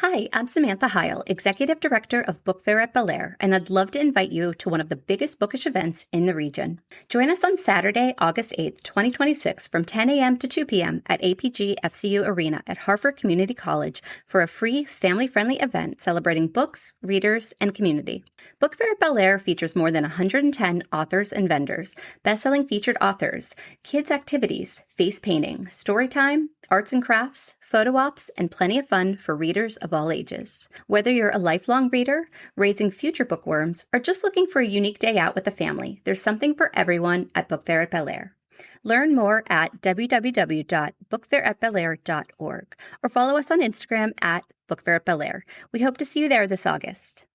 Hi, I'm Samantha Heil, Executive Director of Book Fair at Bel Air, and I'd love to invite you to one of the biggest bookish events in the region. Join us on Saturday, August 8th, 2026 from 10 a.m. to 2 p.m. at APG FCU Arena at Hartford Community College for a free, family-friendly event celebrating books, readers, and community. Book Fair at Bel Air features more than 110 authors and vendors, best-selling featured authors, kids' activities, face painting, story time, arts and crafts, photo ops, and plenty of fun for readers of all ages. Whether you're a lifelong reader, raising future bookworms, or just looking for a unique day out with the family, there's something for everyone at Book Fair at Bel Air. Learn more at www.bookfairatbelair.org or follow us on Instagram at Book Fair at Bel Air. We hope to see you there this August.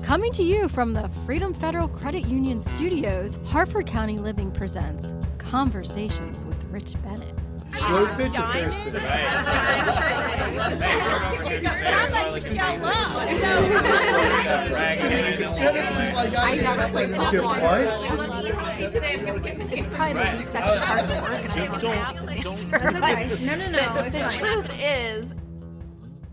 Coming to you from the Freedom Federal Credit Union Studios, Hartford County Living presents Conversations with Rich Bennett. Slow pitch affairs. I never played softball. It's probably the least sexy part of work, and I don't have the answer. It's okay. No. The truth is...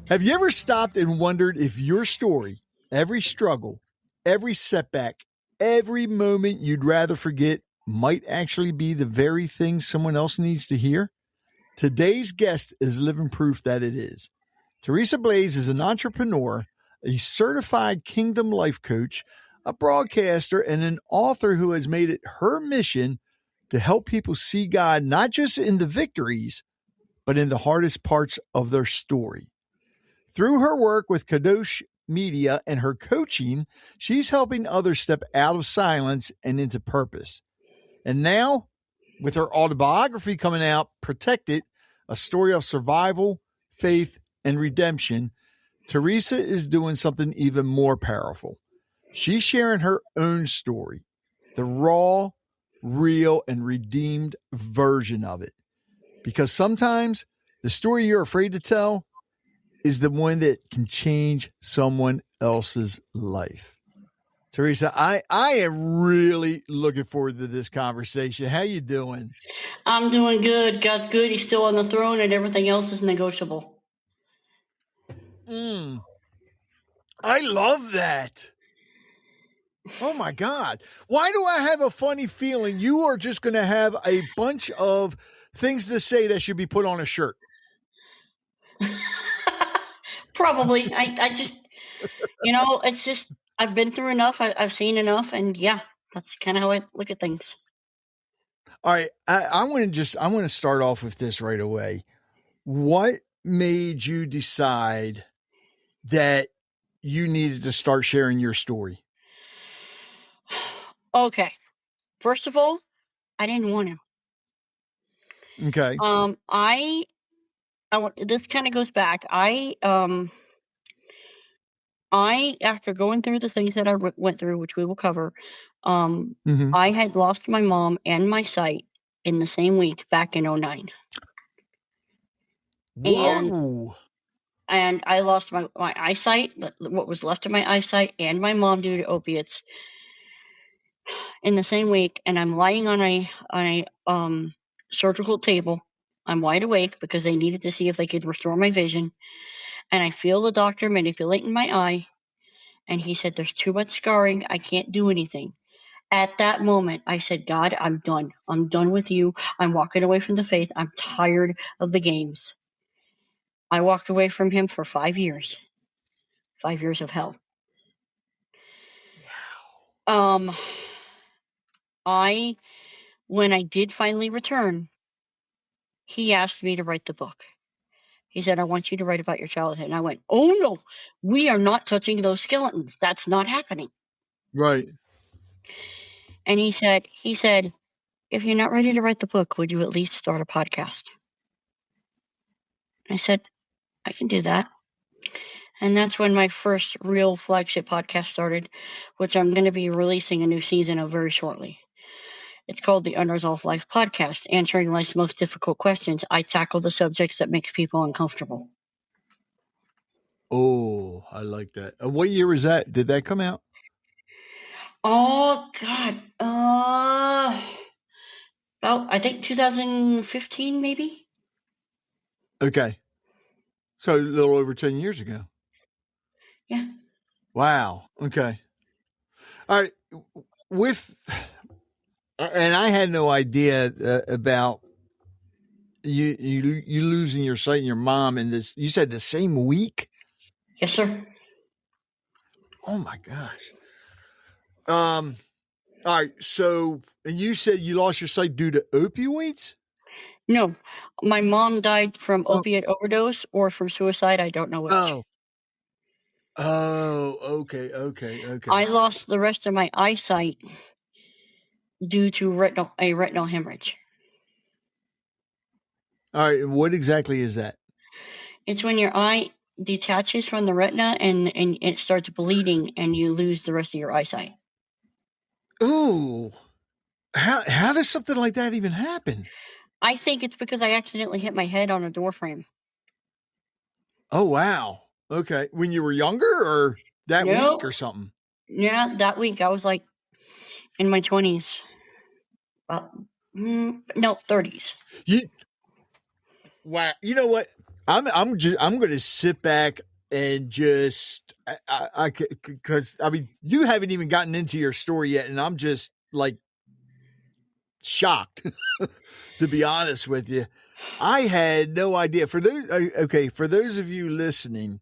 Have you ever stopped and wondered if your story, every struggle, every setback, every moment you'd rather forget might actually be the very thing someone else needs to hear? Today's guest is living proof that it is. Teresa Blaes is an entrepreneur, a certified Kingdom life coach, a broadcaster, and an author who has made it her mission to help people see God not just in the victories, but in the hardest parts of their story. Through her work with Kadosh Media and her coaching, she's helping others step out of silence and into purpose. And now, with her autobiography coming out, Protected, a story of survival, faith, and redemption, Teresa is doing something even more powerful. She's sharing her own story, the raw, real, and redeemed version of it. Because sometimes the story you're afraid to tell is the one that can change someone else's life. Teresa, I am really looking forward to this conversation. How you doing? I'm doing good. God's good. He's still on the throne, and everything else is negotiable. I love that. Oh, my God. Why do I have a funny feeling you are just going to have a bunch of things to say that should be put on a shirt? Probably. I just, it's just, I've been through enough. I've seen enough. And yeah, that's kind of how I look at things. All right. I want to start off with this right away. What made you decide that you needed to start sharing your story? Okay. First of all, I didn't want to. Okay. This kind of goes back. After going through the things that I went through, which we will cover, I had lost my mom and my sight in the same week back in 2009. Whoa. And I lost my eyesight, what was left of my eyesight, and my mom due to opiates in the same week. And I'm lying on a surgical table. I'm wide awake because they needed to see if they could restore my vision. And I feel the doctor manipulating my eye. And he said, "There's too much scarring. I can't do anything." At that moment, I said, "God, I'm done. I'm done with you. I'm walking away from the faith. I'm tired of the games." I walked away from him for 5 years. 5 years of hell. Wow. When I did finally return, he asked me to write the book. He said, "I want you to write about your childhood." And I went, "Oh no, we are not touching those skeletons. That's not happening." Right. And he said, "If you're not ready to write the book, would you at least start a podcast?" I said, "I can do that." And that's when my first real flagship podcast started, which I'm going to be releasing a new season of very shortly. It's called the Unresolved Life Podcast, answering life's most difficult questions. I tackle the subjects that make people uncomfortable. Oh, I like that. What year was that? Did that come out? Oh, God. About, I think 2015, maybe. Okay. So a little over 10 years ago. Yeah. Wow. Okay. All right. And I had no idea about you losing your sight and your mom in this. You said the same week? Yes, sir. Oh my gosh. All right. So, and you said you lost your sight due to opioids? No, my mom died from opiate overdose or from suicide. I don't know which. Okay. I lost the rest of my eyesight due to a retinal hemorrhage. All right. And what exactly is that? It's when your eye detaches from the retina and it starts bleeding and you lose the rest of your eyesight. Ooh. How does something like that even happen? I think it's because I accidentally hit my head on a door frame. Oh, wow. Okay. When you were younger or that week or something? Yeah, that week. I was like in my 20s. No, 30s. Wow. You know what? I'm going to sit back and just, because I mean, you haven't even gotten into your story yet. And I'm just like shocked, to be honest with you. I had no idea. For those of you listening,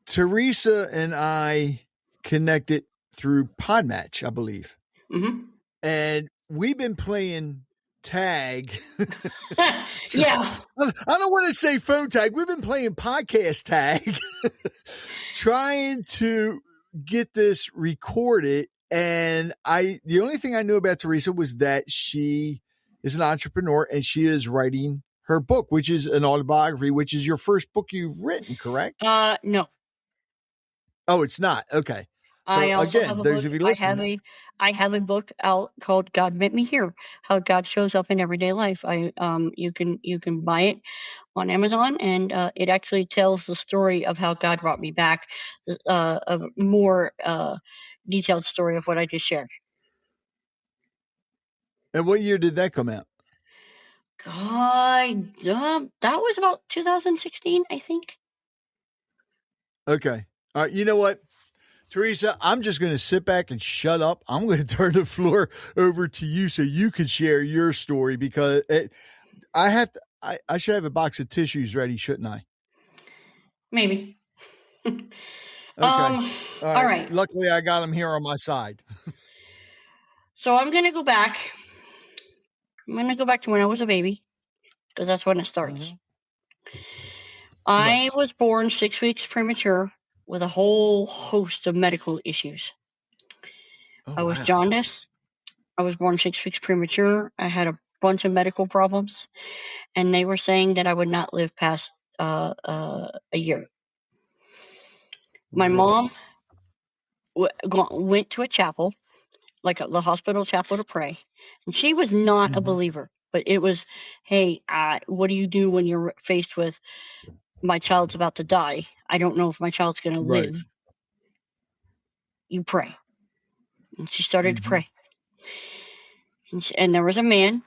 Teresa and I connected through Podmatch, I believe. Mm-hmm. And we've been playing tag. Yeah. I don't want to say phone tag. We've been playing podcast tag, trying to get this recorded. And the only thing I knew about Teresa was that she is an entrepreneur and she is writing her book, which is an autobiography, which is your first book you've written, correct? No. Oh, it's not. Okay. So I also again, have a those book. of you listening, I have a book out called "God Met Me Here: How God Shows Up in Everyday Life." You can buy it on Amazon, and it actually tells the story of how God brought me back, a more detailed story of what I just shared. And what year did that come out? God, that was about 2016, I think. Okay. All right. You know what, Teresa, I'm just going to sit back and shut up. I'm going to turn the floor over to you so you can share your story, because I should have a box of tissues ready, shouldn't I? Maybe. Okay. All right. Luckily, I got them here on my side. So I'm going to go back. I'm going to go back to when I was a baby, because that's when it starts. Mm-hmm. I was born 6 weeks premature with a whole host of medical issues. I was jaundiced. I was born 6 weeks premature. I had a bunch of medical problems, and they were saying that I would not live past a year. My mom went to a chapel, like the hospital chapel, to pray, and she was not a believer. But it was, hey, what do you do when you're faced with my child's about to die? I don't know if my child's going to live. You pray. And she started to pray. And there was a man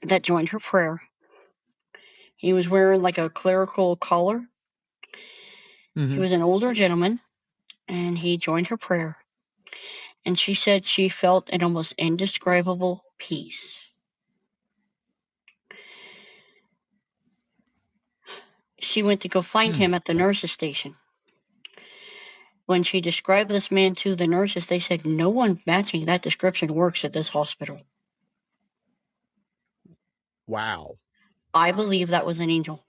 that joined her prayer. He was wearing like a clerical collar. He was an older gentleman, and he joined her prayer. And she said she felt an almost indescribable peace. She went to go find him at the nurse's station. When she described this man to the nurses, they said no one matching that description works at this hospital. Wow. I believe that was an angel.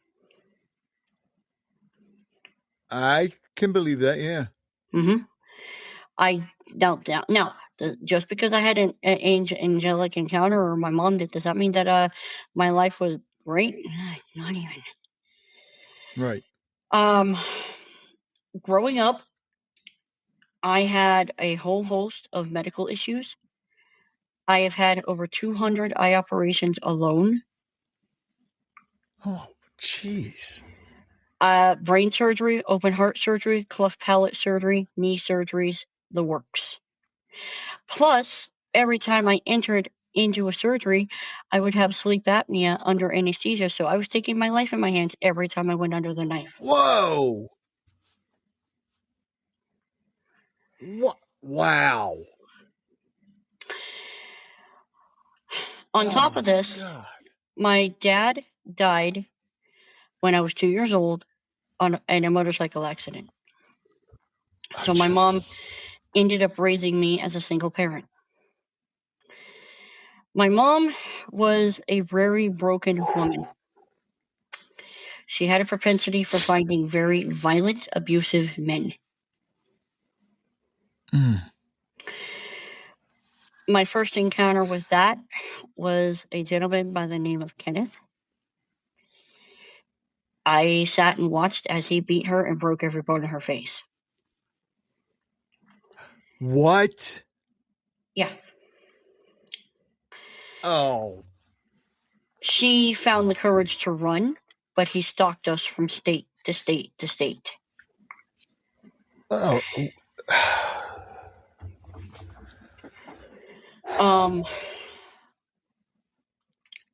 I can believe that, yeah. Mm-hmm. I don't doubt. Now, just because I had an angelic encounter, or my mom did, does that mean that my life was great? Not even. Right. Growing up, I had a whole host of medical issues. I have had over 200 eye operations alone. Oh, jeez. Brain surgery, open heart surgery, cleft palate surgery, knee surgeries, the works. Plus, every time I entered into a surgery, I would have sleep apnea under anesthesia. So I was taking my life in my hands every time I went under the knife. Whoa. What? Wow. On top of this, God. my dad died when I was 2 years old in a motorcycle accident. So my mom ended up raising me as a single parent. My mom was a very broken woman. She had a propensity for finding very violent, abusive men. My first encounter with that was a gentleman by the name of Kenneth. I sat and watched as he beat her and broke every bone in her face. What? Yeah. Oh. She found the courage to run, but he stalked us from state to state to state. Oh.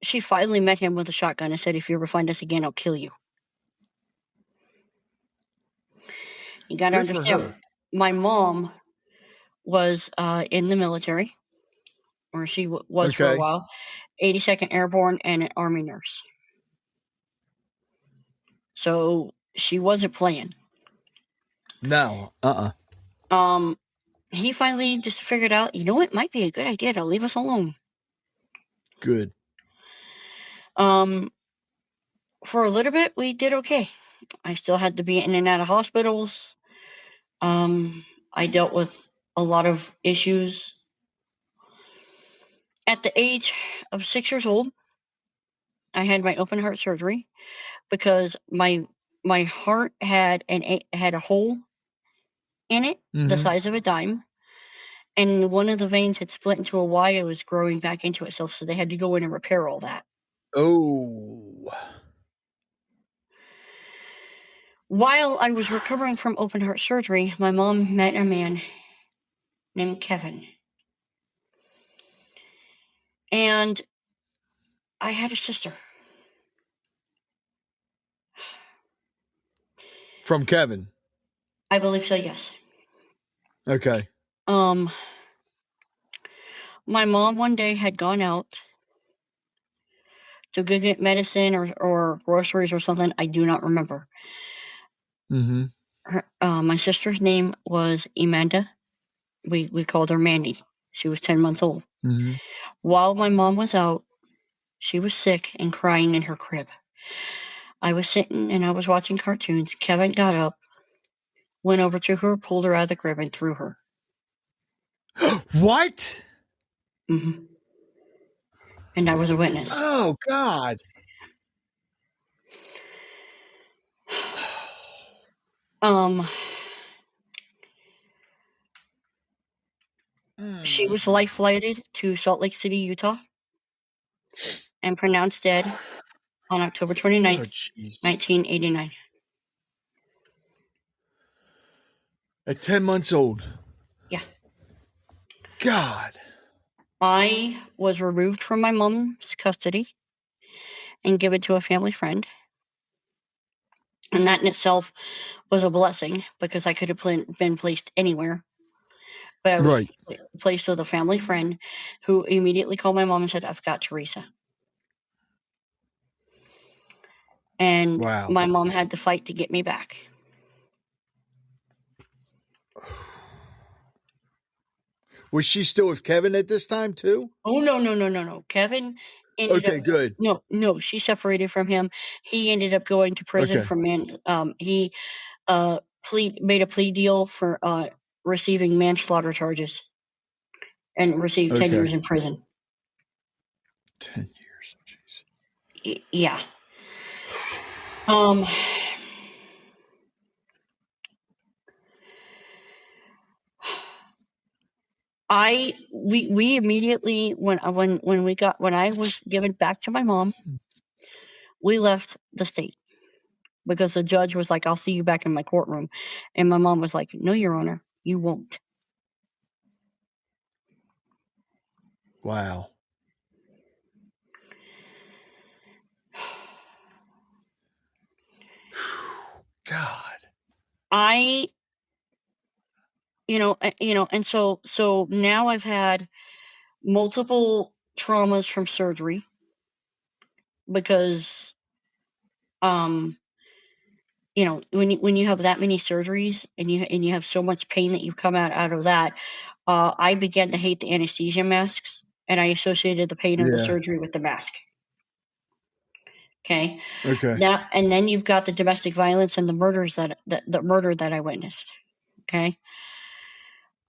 She finally met him with a shotgun and said, "If you ever find us again, I'll kill you." You got to understand, my mom was in the military, or she was for a while, 82nd Airborne and an Army nurse. So she wasn't playing. No. He finally just figured out, you know what, might be a good idea to leave us alone. Good. For a little bit, we did okay. I still had to be in and out of hospitals. I dealt with a lot of issues. At the age of 6 years old, I had my open heart surgery because my heart had a hole in it, the size of a dime, and one of the veins had split into a Y and was growing back into itself, so they had to go in and repair all that. Oh. While I was recovering from open heart surgery, my mom met a man named Kevin. And I had a sister. From Kevin? I believe so, yes. Okay. My mom one day had gone out to go get medicine or groceries or something. I do not remember. My sister's name was Amanda. We called her Mandy. She was 10 months old. While my mom was out, she was sick and crying in her crib. I was sitting and I was watching cartoons. Kevin got up, went over to her, pulled her out of the crib, and threw her. What? And I was a witness. Oh, God. She was life flighted to Salt Lake City, Utah, and pronounced dead on October 29th, 1989. At 10 months old? Yeah. God. I was removed from my mom's custody and given to a family friend. And that in itself was a blessing because I could have been placed anywhere. But I was placed with a family friend who immediately called my mom and said, "I've got Teresa." And my mom had to fight to get me back. Was she still with Kevin at this time too? Oh, no. Kevin ended up, good. No, she separated from him. He ended up going to prison for he made a plea deal for receiving manslaughter charges and received 10 years in prison. 10 years. Jeez. Yeah. We immediately when I was given back to my mom, we left the state because the judge was like, "I'll see you back in my courtroom," and my mom was like, "No, Your Honor, you won't." Wow. God. And so now I've had multiple traumas from surgery because, when you have that many surgeries and you have so much pain that you come out of that, I began to hate the anesthesia masks, and I associated the pain of the surgery with the mask. Okay. Now, and then you've got the domestic violence and the murder that I witnessed. Okay.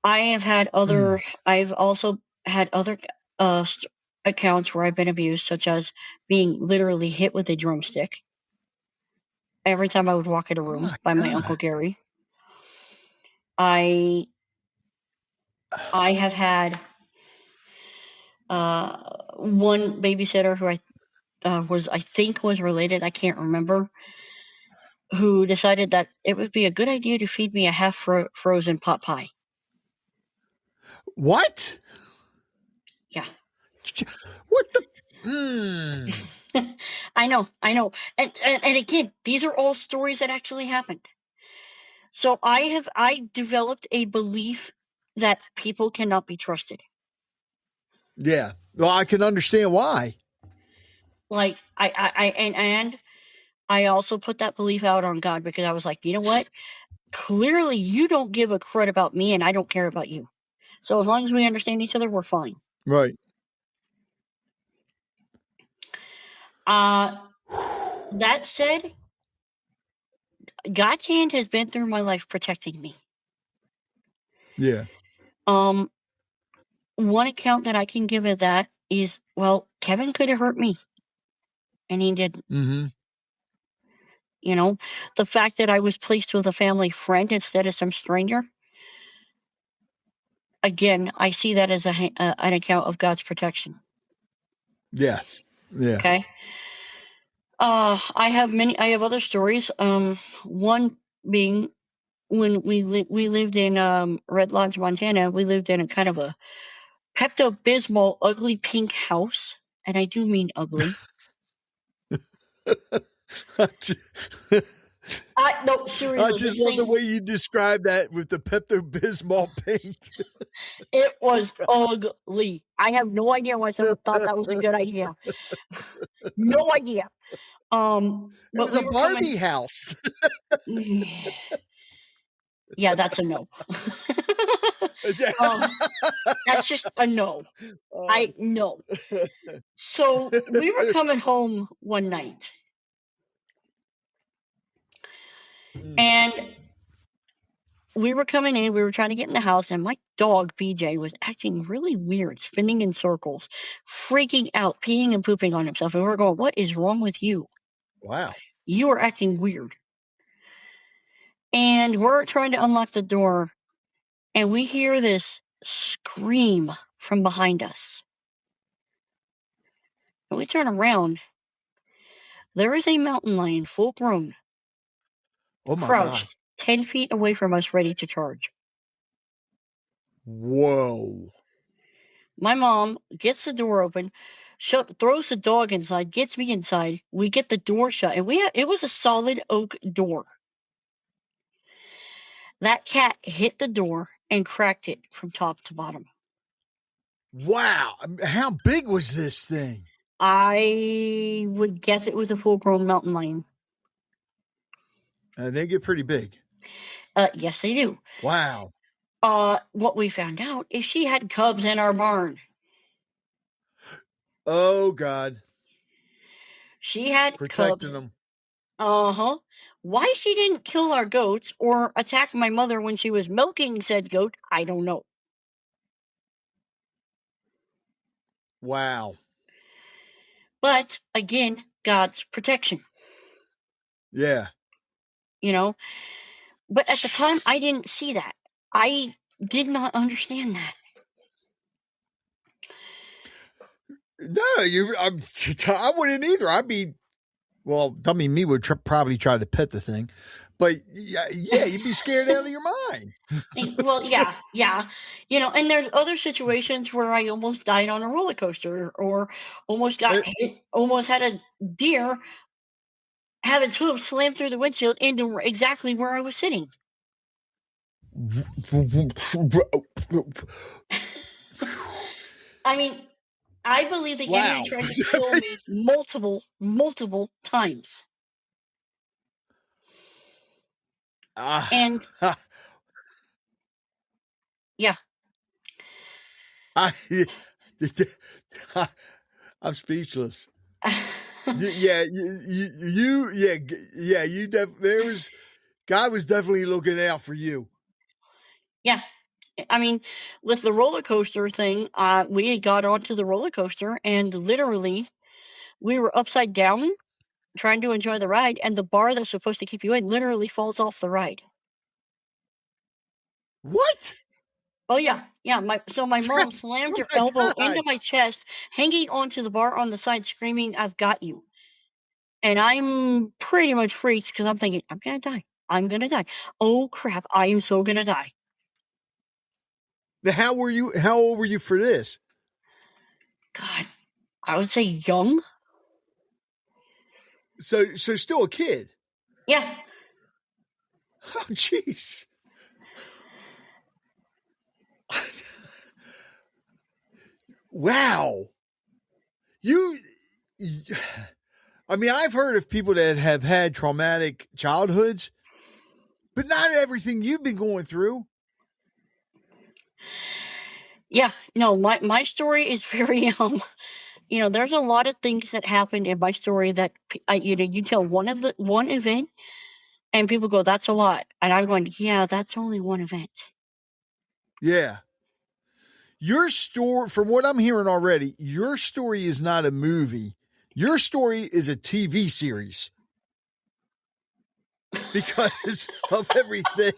I've also had other accounts where I've been abused, such as being literally hit with a drumstick every time I would walk in a room by my Uncle Gary. I have had one babysitter who I think was related, I can't remember, who decided that it would be a good idea to feed me a half frozen pot pie. What? Yeah. What the? I know. And again, these are all stories that actually happened. So I developed a belief that people cannot be trusted. Yeah. Well, I can understand why. Like I also put that belief out on God, because I was like, you know what? Clearly you don't give a crud about me, and I don't care about you. So as long as we understand each other, we're fine. Right. That said, God's hand has been through my life protecting me. Yeah. One account that I can give of that is, well, Kevin could have hurt me, and he didn't. Mm-hmm. The fact that I was placed with a family friend instead of some stranger. Again, I see that as an account of God's protection. Yes. Yeah. Okay. I have other stories. One being when we lived in Red Lodge, Montana. We lived in a kind of a Pepto-Bismol ugly pink house, and I do mean ugly. No, seriously. I just love the way you describe that with the Pepto-Bismol pink. It was ugly. I have no idea why someone thought that was a good idea. No idea. It was a Barbie house. Yeah, that's a no. That's just a no. I no. So we were coming home one night, and we were coming in. We were trying to get in the house, and my dog BJ was acting really weird, spinning in circles, freaking out, peeing and pooping on himself. And we were going, "What is wrong with you? Wow, you are acting weird." And we're trying to unlock the door, and we hear this scream from behind us. And we turn around. There is a mountain lion, full grown, crouched 10 feet away from us, ready to charge. Whoa. My mom gets the door open, throws the dog inside, gets me inside. We get the door shut, and it was a solid oak door. That cat hit the door and cracked it from top to bottom. Wow. How big was this thing? I would guess it was a full-grown mountain lion. They get pretty big. Yes, they do. Wow. What we found out is she had cubs in our barn. Oh, God. She had protecting cubs. Them. Uh-huh. Why she didn't kill our goats or attack my mother when she was milking said goat, I don't know. Wow. But, again, God's protection. Yeah. But at the time, I didn't see that. I did not understand that. No, I wouldn't either. Me would probably try to pet the thing, but yeah, you'd be scared out of your mind. Well, yeah. And there's other situations where I almost died on a roller coaster, or almost got hit, almost had a deer have its hoof slam through the windshield into exactly where I was sitting. I mean, I believe the enemy tried to kill me multiple times. And yeah. I'm speechless. God was definitely looking out for you. Yeah. I mean, with the roller coaster thing, we had got onto the roller coaster and literally we were upside down trying to enjoy the ride, and the bar that's supposed to keep you in literally falls off the ride. What? Oh yeah. My mom slammed her elbow into my chest, hanging onto the bar on the side, screaming, "I've got you." And I'm pretty much freaked because I'm thinking, I'm gonna die. I'm gonna die. Oh crap, I am so gonna die. Now, how old were you for this? God, I would say young. So still a kid. Yeah. Oh, jeez. Wow. I mean, I've heard of people that have had traumatic childhoods, but not everything you've been going through. Yeah, no, my story is very there's a lot of things that happened in my story that you tell one event and people go, that's a lot, and I'm going, yeah, that's only one event. Yeah. Your story, from what I'm hearing already, your story is not a movie. Your story is a TV series because of everything.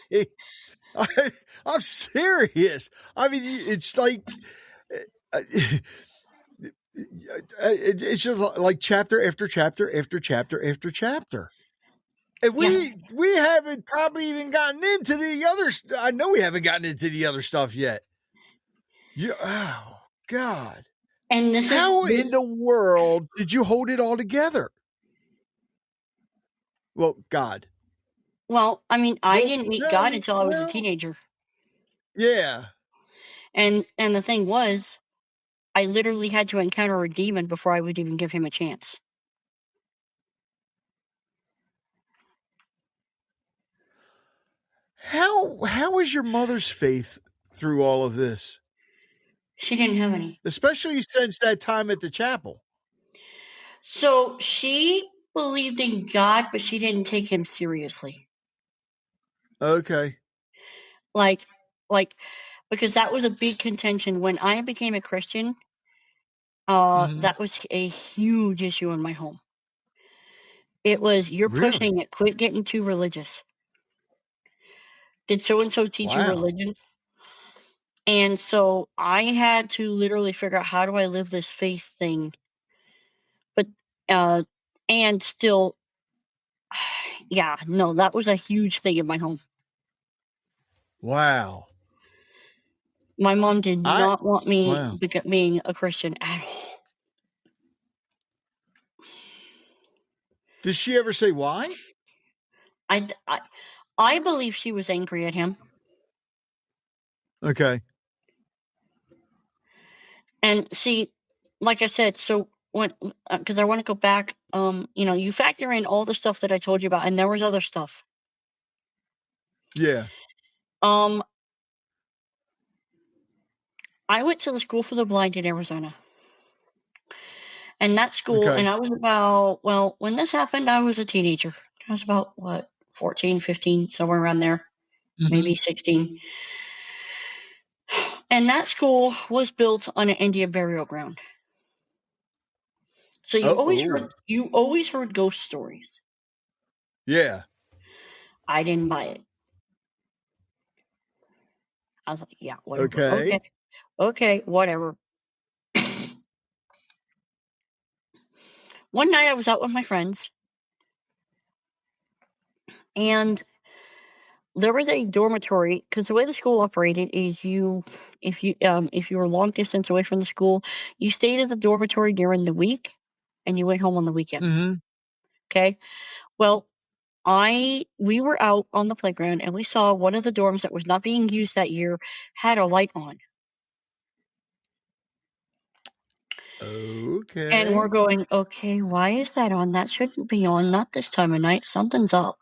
I'm serious. I mean, it's like it's just like chapter after chapter after chapter after chapter. And we haven't probably even gotten into the other. I know we haven't gotten into the other stuff yet. Oh God! And how in the world did you hold it all together? Well, God. Well, I mean, I didn't meet God until I was a teenager. Yeah. And the thing was, I literally had to encounter a demon before I would even give him a chance. How was your mother's faith through all of this? She didn't have any. Especially since that time at the chapel. So she believed in God, but she didn't take him seriously. Okay. Like, because that was a big contention when I became a Christian. That was a huge issue in my home. It was, you're pushing it. Quit getting too religious. Did so-and-so teach you religion? And so I had to literally figure out, how do I live this faith thing? But, and still, yeah, no, that was a huge thing in my home. Wow. My mom did not want me being a Christian at all. Did she ever say why? I believe she was angry at him. Okay. And see, like I said, so when, because I want to go back, you factor in all the stuff that I told you about, and there was other stuff. Yeah. I went to the School for the Blind in Arizona. And that school, and I was about, when this happened, I was a teenager. I was about, 14, 15, somewhere around there, maybe 16. And that school was built on an Indian burial ground. So you always heard ghost stories. Yeah. I didn't buy it. I was like, yeah, whatever. Okay, whatever. One night I was out with my friends, and there was a dormitory, because the way the school operated is if you were long distance away from the school, you stayed at the dormitory during the week and you went home on the weekend. Okay. Well, we were out on the playground and we saw one of the dorms that was not being used that year had a light on. Okay. And we're going, okay, why is that on? That shouldn't be on. Not this time of night. Something's up.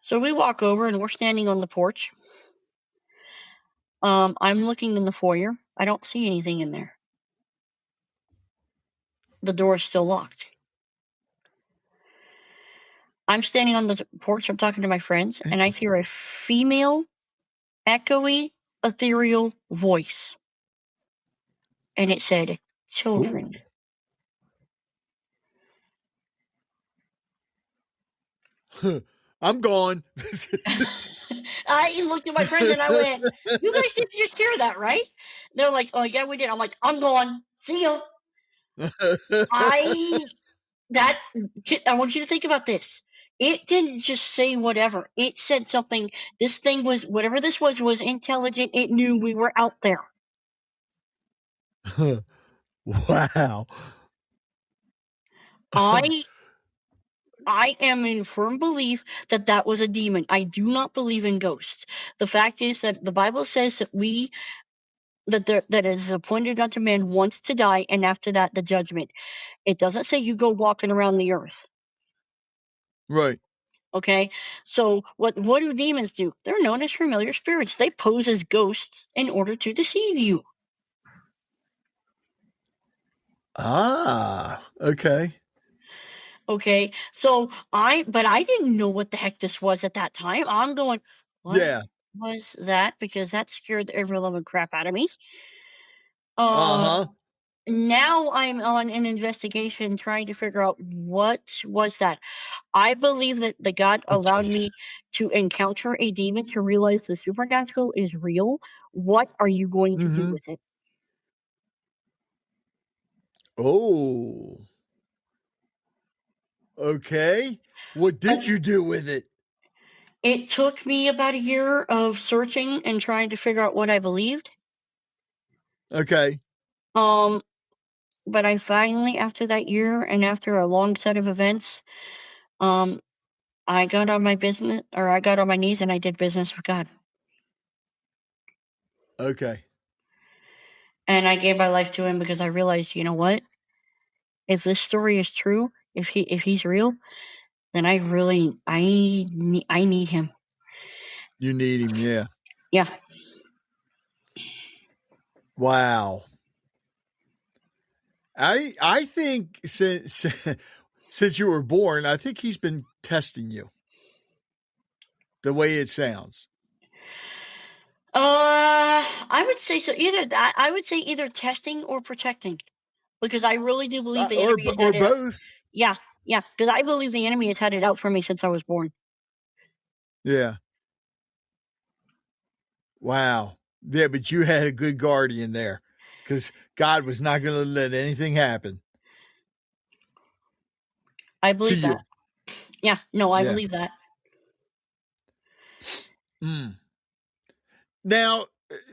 So we walk over and we're standing on the porch. I'm looking in the foyer. I don't see anything in there. The door is still locked. I'm standing on the porch. I'm talking to my friends, and I hear a female, echoey, ethereal voice. And it said, children. I'm gone. I looked at my friends and I went, you guys didn't just hear that, right? They're like, oh, yeah, we did. I'm like, I'm gone. See ya. I want you to think about this. It didn't just say whatever. It said something. This thing was, whatever this was intelligent. It knew we were out there. Wow. I am in firm belief that that was a demon. I do not believe in ghosts. The fact is that the Bible says that that it is appointed unto man once to die, and after that the judgment. It doesn't say you go walking around the earth. Right. Okay, so what do demons do? They're known as familiar spirits. They pose as ghosts in order to deceive you. Ah, okay. Okay, so I didn't know what the heck this was at that time. I'm going, what was that? Because that scared the ever loving crap out of me. Now I'm on an investigation trying to figure out what was that. I believe that the God allowed me to encounter a demon to realize the supernatural is real. What are you going to do with it? Oh. Okay. What did you do with it? It took me about a year of searching and trying to figure out what I believed. Okay. But I finally, after that year and after a long set of events, I got on my knees and I did business with God. Okay. And I gave my life to him because I realized, you know what? If this story is true, if he's real, then I need him. You need him, yeah. Yeah. Wow. I think since you were born, I think he's been testing you. The way it sounds. I would say so. Either that, I would say either testing or protecting, because I really do believe the enemy or both. Yeah, because I believe the enemy has had it out for me since I was born. Yeah. Wow. Yeah, but you had a good guardian there, because God was not going to let anything happen. I believe that. Yeah, no, I believe that. Now,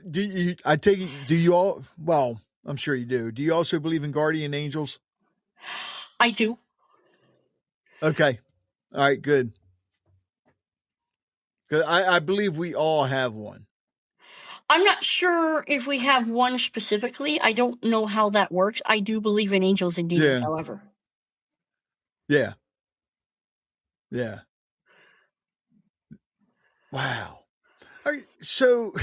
do you all, well, I'm sure you do. Do you also believe in guardian angels? I do. Okay. All right, good. Because I believe we all have one. I'm not sure if we have one specifically. I don't know how that works. I do believe in angels and demons, however. Yeah. Yeah. Wow. All right, so,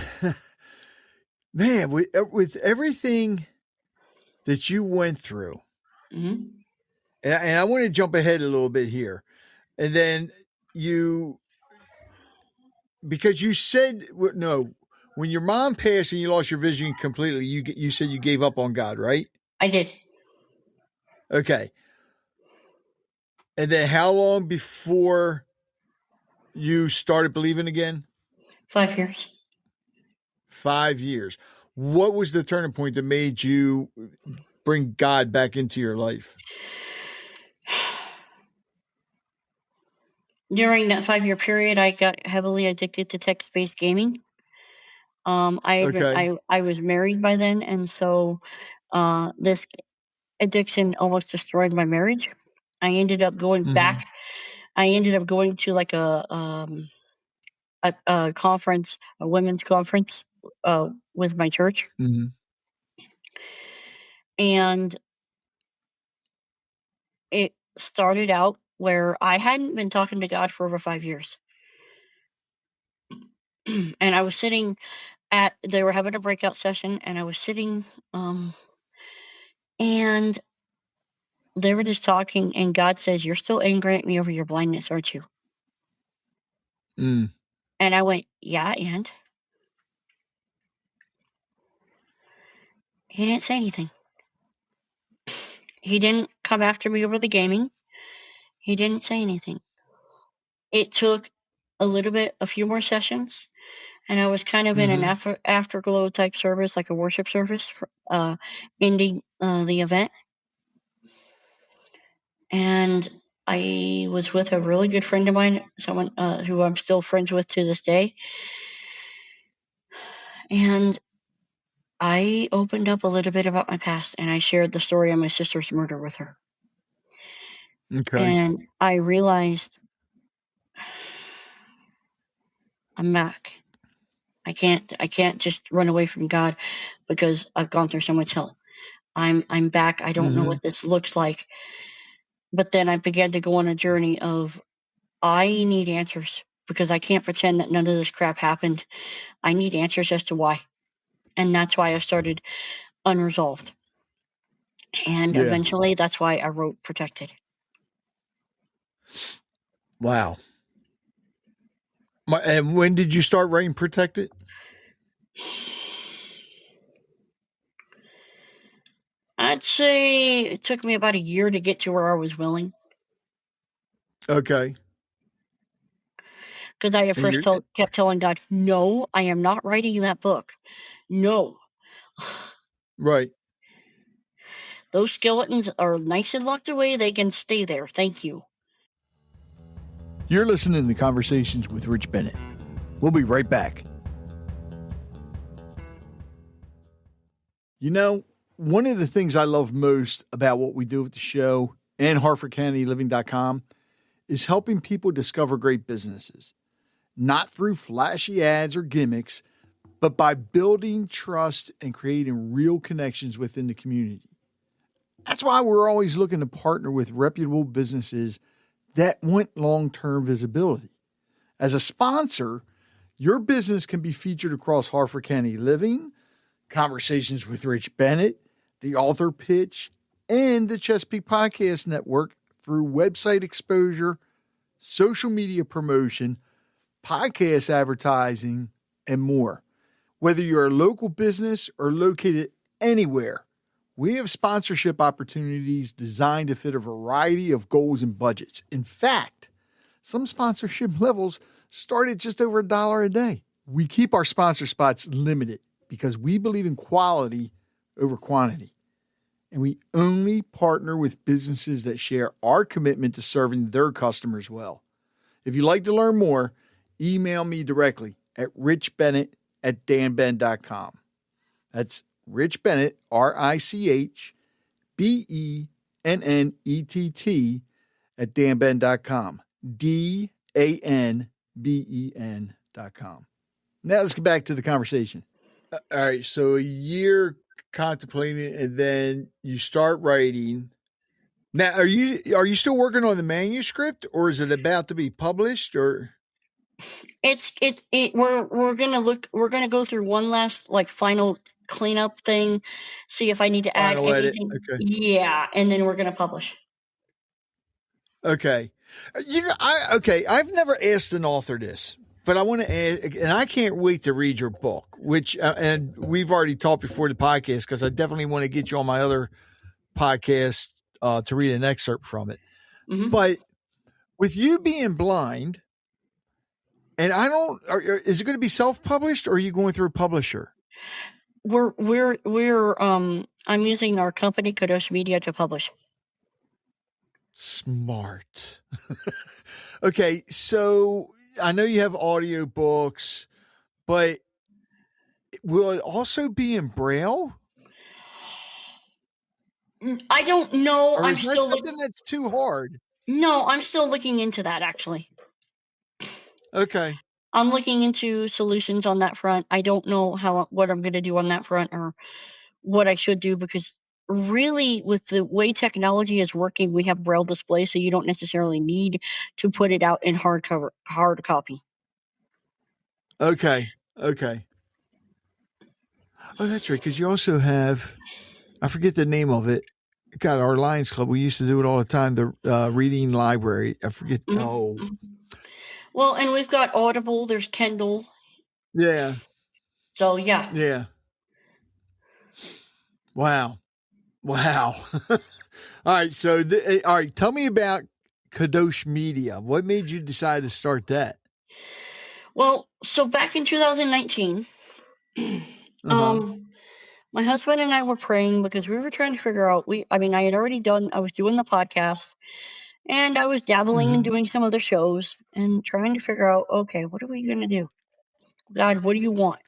man, with everything that you went through, and I want to jump ahead a little bit here, and then because you said no, when your mom passed and you lost your vision completely, you said you gave up on God, right? I did. Okay. And then how long before you started believing again? 5 years. 5 years. What was the turning point that made you bring God back into your life? During that 5-year period, I got heavily addicted to text-based gaming. I was married by then, and so this addiction almost destroyed my marriage. I ended up going back. I ended up going to like a conference, a women's conference, with my church. Mm-hmm. And it started out where I hadn't been talking to God for over 5 years. And I was sitting they were having a breakout session, and I was sitting, and they were just talking, and God says, "You're still angry at me over your blindness, aren't you?" Mm. And I went, "Yeah," and he didn't say anything. He didn't come after me over the gaming. He didn't say anything. It took a few more sessions, and I was kind of in an afterglow type service, like a worship service, for, ending the event. And I was with a really good friend of mine, someone who I'm still friends with to this day. And I opened up a little bit about my past, and I shared the story of my sister's murder with her. Okay. And I realized I'm back. I can't just run away from God because I've gone through so much hell. I'm back. I don't know what this looks like. But then I began to go on a journey of, I need answers, because I can't pretend that none of this crap happened. I need answers as to why. And that's why I started Unresolved. And eventually that's why I wrote Protected. Wow. And when did you start writing Protected? I'd say it took me about a year to get to where I was willing. Okay. Because I at first kept telling God, no, I am not writing that book. No. Right. Those skeletons are nice and locked away. They can stay there. Thank you. You're listening to Conversations with Rich Bennett. We'll be right back. You know, one of the things I love most about what we do with the show and HartfordCountyLiving.com is helping people discover great businesses, not through flashy ads or gimmicks, but by building trust and creating real connections within the community. That's why we're always looking to partner with reputable businesses that want long-term visibility. As a sponsor, your business can be featured across Hartford County Living, Conversations with Rich Bennett, the Author Pitch, and the Chesapeake Podcast Network through website exposure, social media promotion, podcast advertising, and more. Whether you're a local business or located anywhere, we have sponsorship opportunities designed to fit a variety of goals and budgets. In fact, some sponsorship levels start at just over $1 a day. We keep our sponsor spots limited because we believe in quality over quantity. And we only partner with businesses that share our commitment to serving their customers well. If you'd like to learn more, email me directly at richbennett@danben.com. That's Rich Bennett, RichBennett @danben.com. DANBEN.com. Now let's get back to the conversation. All right. So a year contemplating, and then you start writing. Now, are you still working on the manuscript, or is it about to be published, or? We're gonna go through one last final cleanup thing, see if I need to add anything. Okay. Yeah, and then we're gonna publish. Okay. I've never asked an author this, but I want to add, and I can't wait to read your book, which, and we've already talked before the podcast, because I definitely want to get you on my other podcast to read an excerpt from it. Mm-hmm. But with you being blind, and is it going to be self-published, or are you going through a publisher? I'm using our company, Kadosh Media, to publish. Smart. Okay, so I know you have audiobooks, but will it also be in Braille? I don't know. Or I'm is that still something that's too hard? No, I'm still looking into that, actually. Okay. I'm looking into solutions on that front. I don't know what I'm going to do on that front or what I should do, because really, with the way technology is working, we have braille display, so you don't necessarily need to put it out in hard copy. Okay. Oh, that's right. Because you also have, I forget the name of it. God, our Lions Club, we used to do it all the time. The reading library. I forget. Mm-hmm. Oh, well, and we've got Audible. There's Kindle. Yeah. So yeah. Yeah. Wow. All right. So, all right. Tell me about Kadosh Media. What made you decide to start that? Well, so back in 2019, my husband and I were praying because we were trying to figure out. I was doing the podcast, and I was dabbling in doing some other shows and trying to figure out, okay, what are we going to do? God, what do you want?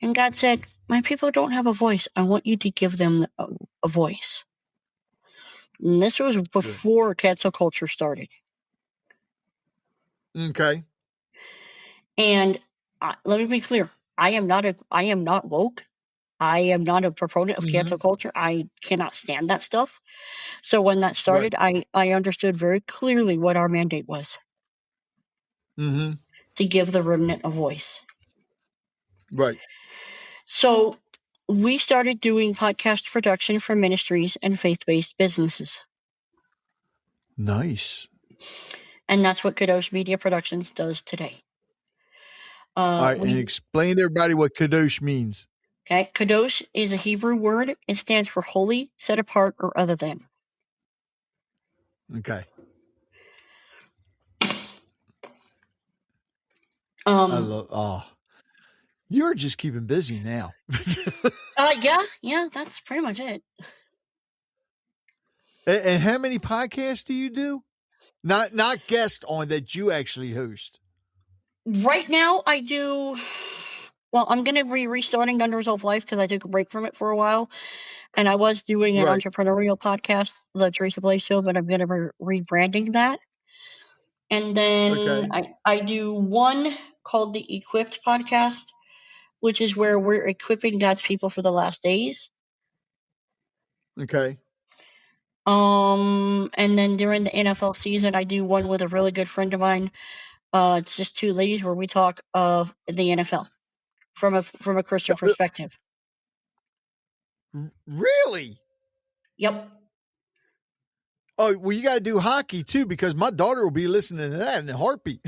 And God said, my people don't have a voice. I want you to give them a voice. And this was before cancel culture started. Okay. And let me be clear. I am not woke. I am not a proponent of cancel culture. I cannot stand that stuff. So when that started, I understood very clearly what our mandate was. To give the remnant a voice. Right. So we started doing podcast production for ministries and faith-based businesses. Nice. And that's what Kadosh Media Productions does today. All right, and explain to everybody what Kadosh means. Okay, Kadosh is a Hebrew word. It stands for holy, set apart, or other than. Okay. I love. You're just keeping busy now. Yeah, that's pretty much it. And how many podcasts do you do? Not guest on that you actually host. Right now, I do. Well, I'm going to be restarting Unresolved Life because I took a break from it for a while, and I was doing an entrepreneurial podcast, the Teresa Blaes Show, but I'm going to be rebranding that. And then I do one called the Equipped Podcast, which is where we're equipping God's people for the last days. Okay. And then during the NFL season, I do one with a really good friend of mine. It's just two ladies where we talk of the NFL from a Christian perspective. Really? Yep. Oh, well, you got to do hockey too, because my daughter will be listening to that in a heartbeat.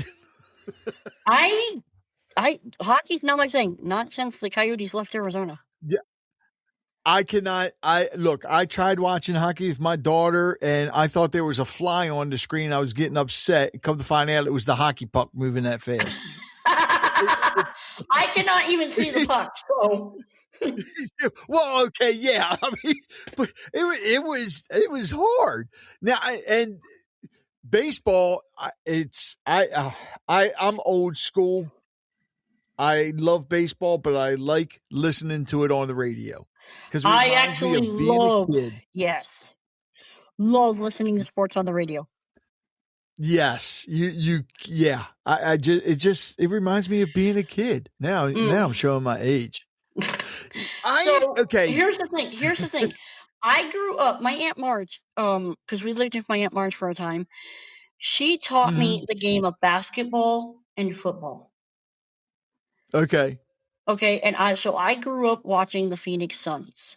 Hockey's not my thing. Not since the Coyotes left Arizona. Yeah. I cannot. I tried watching hockey with my daughter, and I thought there was a fly on the screen. I was getting upset. Come to find out, it was the hockey puck moving that fast. I cannot even see the puck. So. Well, okay, yeah. I mean, but it was hard. Now, and baseball, I'm old school. I love baseball, but I like listening to it on the radio because I actually love listening to sports on the radio. Yes, yeah. It reminds me of being a kid. Now I'm showing my age. Here's the thing. I grew up. My Aunt Marge, because we lived with my Aunt Marge for a time. She taught me the game of basketball and football. Okay. And I grew up watching the Phoenix Suns.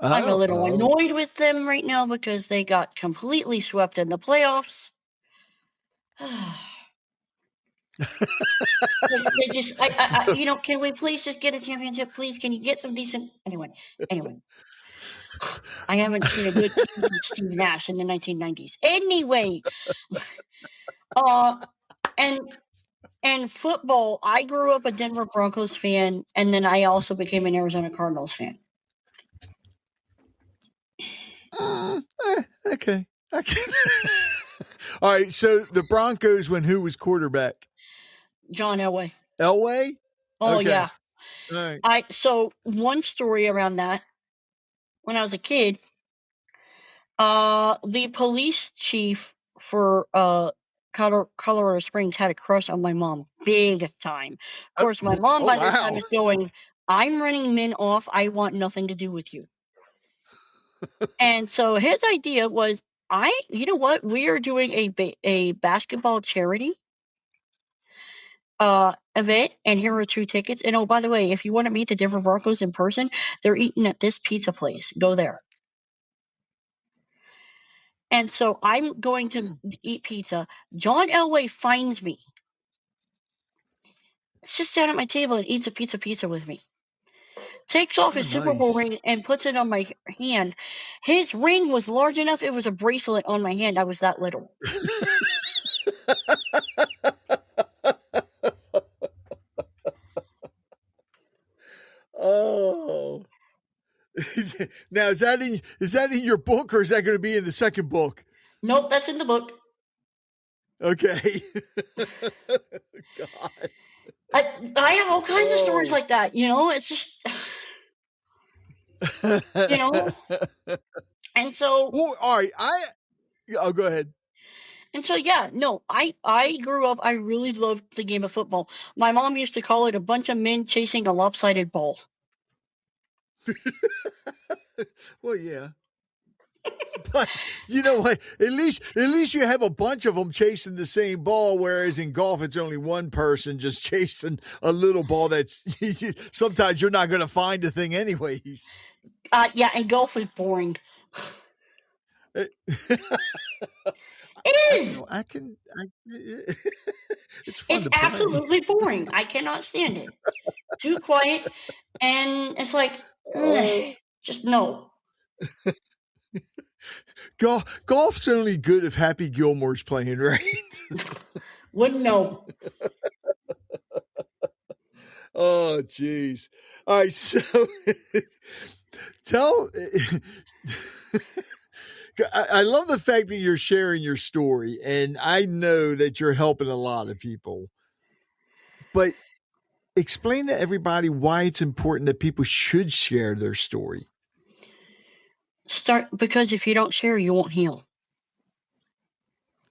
I'm a little annoyed with them right now because they got completely swept in the playoffs. They just, can we please just get a championship? Please, can you get some decent? Anyway, I haven't seen a good team since Steve Nash in the 1990s. Anyway, and football, I grew up a Denver Broncos fan, and then I also became an Arizona Cardinals fan. Okay. All right. So the Broncos, when who was quarterback? John Elway. Elway? Oh, okay. yeah. All right. So one story around that when I was a kid, the police chief for Colorado Springs had a crush on my mom, big time. Of course, my mom by this time wow. is going, "I'm running men off. I want nothing to do with you." And so his idea was, you know what? We are doing a basketball charity event, and here are 2 tickets. And oh, by the way, if you want to meet the Denver Broncos in person, they're eating at this pizza place. Go there. And so I'm going to eat pizza. John Elway finds me, sits down at my table and eats a pizza with me. Takes off his Super Bowl Nice. ring and puts it on my hand. His ring was large enough, it was a bracelet on my hand. I was that little. Oh. Now is that in your book, or is that going to be in the second book? Nope, that's in the book. Okay. God. I have all kinds of stories like that, you know? It's just, you know? And so, Well, all right. Go ahead. and so, yeah, no, I grew up, I really loved the game of football. My mom used to call it a bunch of men chasing a lopsided ball. Well, yeah. But you know what? At least you have a bunch of them chasing the same ball. Whereas in golf, it's only one person just chasing a little ball. That's sometimes you're not going to find the thing anyways. Yeah, and golf is boring. It is. It's fun It's to play. absolutely boring. I cannot stand it. Too quiet, and it's like, just no. Golf's only good if Happy Gilmore's playing, right? Wouldn't know. Oh, jeez. All right, so I love the fact that you're sharing your story, and I know that you're helping a lot of people. But explain to everybody why it's important that people should share their story. Because if you don't share, you won't heal.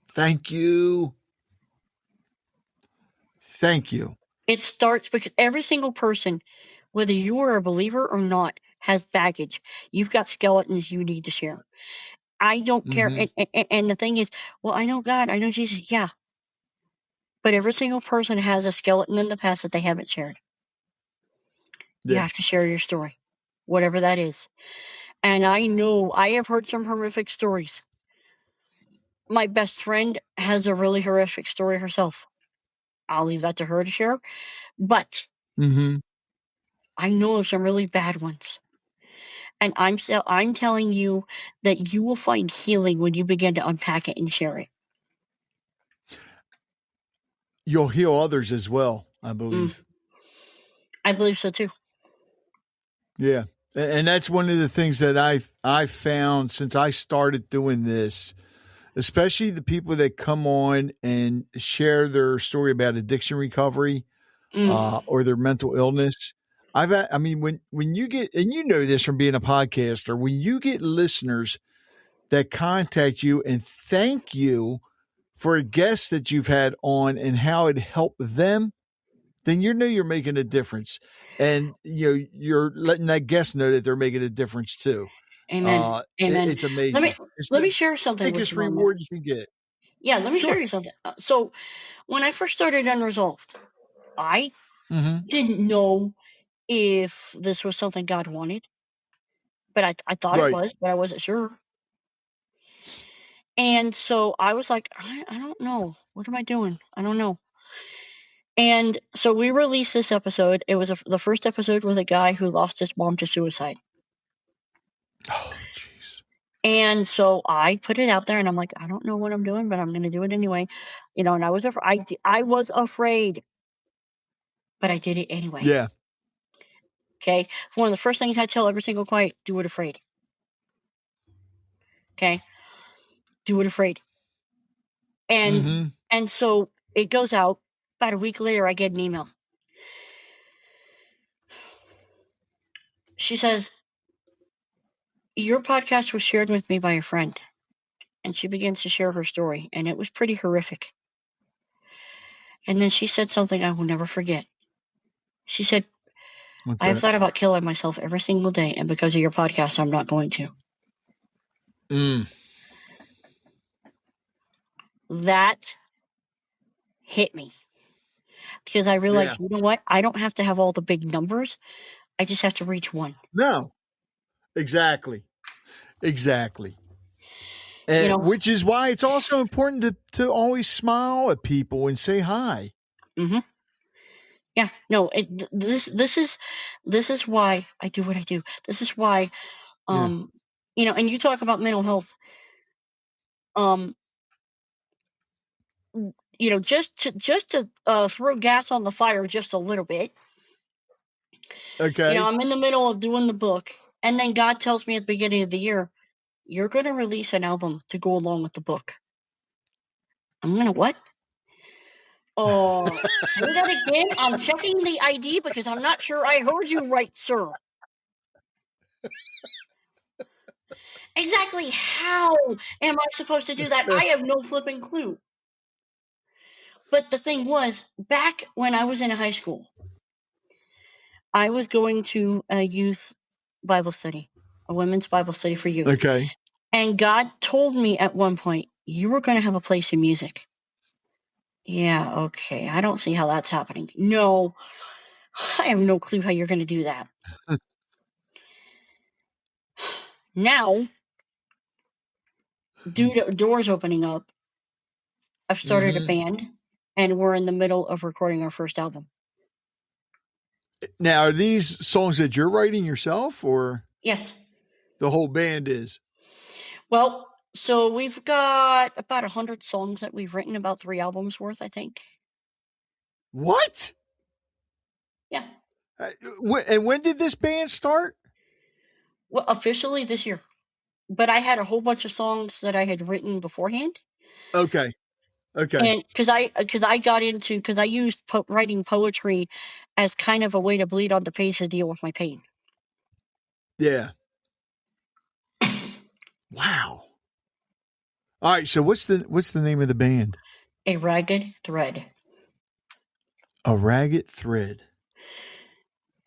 Thank you. It starts because every single person, whether you are a believer or not, has baggage. You've got skeletons you need to share. I don't care. And the thing is, well, I know God, I know Jesus. Yeah. But every single person has a skeleton in the past that they haven't shared. You have to share your story, whatever that is. And I know I have heard some horrific stories. My best friend has a really horrific story herself. I'll leave that to her to share. But I know of some really bad ones. And I'm telling you that you will find healing when you begin to unpack it and share it. You'll heal others as well, I believe. I believe so too. Yeah. And that's one of the things that I've found since I started doing this, especially the people that come on and share their story about addiction recovery or their mental illness. When you get, and you know this from being a podcaster, when you get listeners that contact you and thank you for a guest that you've had on and how it helped them, then you know you're making a difference. And you're letting that guest know that they're making a difference too. Amen. Amen. It's amazing. Let me share something with biggest you. Biggest reward you can get. Yeah, let me share you something. So when I first started Unresolved, I didn't know if this was something God wanted. But I thought it was, but I wasn't sure. And so I was like, I don't know. What am I doing? I don't know. And so we released this episode. It was the first episode with a guy who lost his mom to suicide. Oh, jeez. And so I put it out there, and I'm like, I don't know what I'm doing, but I'm going to do it anyway. And I was afraid, but I did it anyway. Yeah. Okay. One of the first things I tell every single client: do it afraid. Okay. Do it afraid. And so it goes out. About a week later, I get an email. She says, your podcast was shared with me by a friend, and she begins to share her story, and it was pretty horrific. And then she said something I will never forget. She said, What's I've that? thought about killing myself every single day, and because of your podcast, I'm not going to. That hit me. Because I realized, you know what? I don't have to have all the big numbers. I just have to reach one. No, exactly. And, which is why it's also important to always smile at people and say hi. Mm-hmm. Yeah, no, this is why I do what I do. This is why, and you talk about mental health, just to throw gas on the fire just a little bit. Okay. I'm in the middle of doing the book, and then God tells me at the beginning of the year, you're going to release an album to go along with the book. I'm going to what? Say that again. I'm checking the ID because I'm not sure I heard you right, sir. Exactly how am I supposed to do that? I have no flipping clue. But the thing was, back when I was in high school, I was going to a youth Bible study, a women's Bible study for youth. Okay. And God told me at one point, you were going to have a place in music. Yeah, okay. I don't see how that's happening. No, I have no clue how you're going to do that. Now, due to doors opening up, I've started a band, and we're in the middle of recording our first album. Now, are these songs that you're writing yourself, or? Yes. The whole band is? Well, so we've got about 100 songs that we've written, about 3 albums worth, I think. What? Yeah. And when did this band start? Well, officially this year. But I had a whole bunch of songs that I had written beforehand. Okay. And because I used writing poetry as kind of a way to bleed on the page to deal with my pain. Yeah. Wow. All right. So what's the name of the band? A Ragged Thread. A Ragged Thread.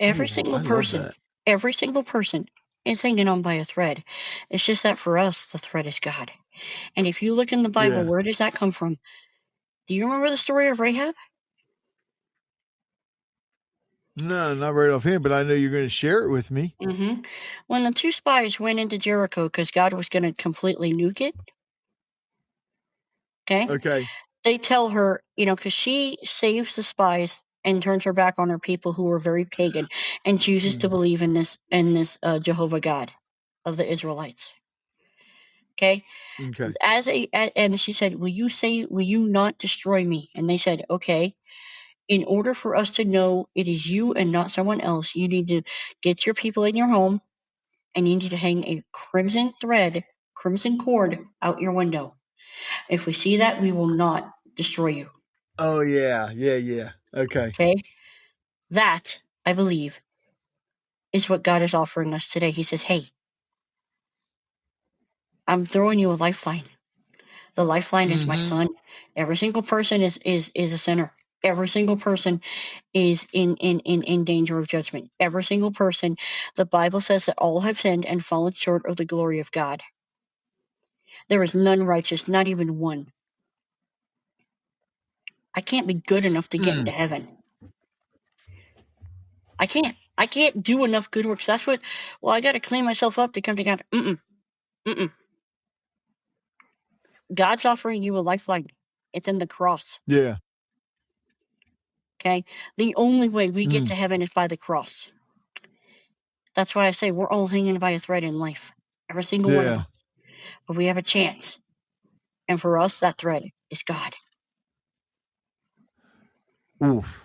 Every single person is hanging on by a thread. It's just that for us, the thread is God. And if you look in the Bible, where does that come from? Do you remember the story of Rahab? No, not right offhand, but I know you're going to share it with me. Mm-hmm. When the 2 spies went into Jericho because God was going to completely nuke it. Okay. They tell her, because she saves the spies and turns her back on her people who were very pagan and chooses to believe in this Jehovah God of the Israelites. Okay. And she said, will you not destroy me? And they said, okay. In order for us to know it is you and not someone else, you need to get your people in your home and you need to hang a crimson cord out your window. If we see that, we will not destroy you. Oh, yeah. Okay. That, I believe, is what God is offering us today. He says, hey, I'm throwing you a lifeline. The lifeline is my son. Every single person is a sinner. Every single person is in danger of judgment. Every single person, the Bible says that all have sinned and fallen short of the glory of God. There is none righteous, not even one. I can't be good enough to get into heaven. I can't do enough good works. That's what, I got to clean myself up to come to God. God's offering you a lifeline. It's in the cross. Yeah. Okay? The only way we get to heaven is by the cross. That's why I say we're all hanging by a thread in life. Every single one of us. But we have a chance. And for us, that thread is God. Oof.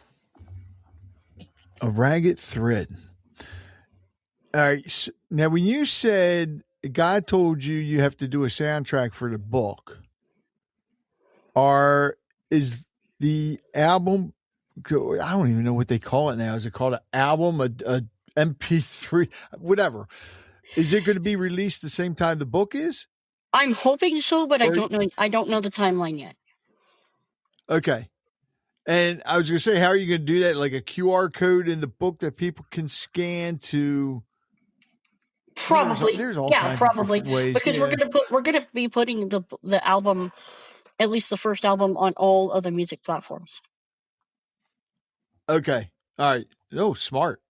A Ragged Thread. All right. Now, when you said God told you have to do a soundtrack for the book, is the album, I don't even know what they call it now. Is it called an album, a MP3, whatever? Is it going to be released the same time the book is? I'm hoping so, but I don't know. I don't know the timeline yet. Okay. And I was going to say, how are you going to do that? Like a QR code in the book that people can scan to? Probably, there's all kinds of different ways. Because we're gonna be putting the album, at least the first album, on all other music platforms. Okay. All right. Oh, smart.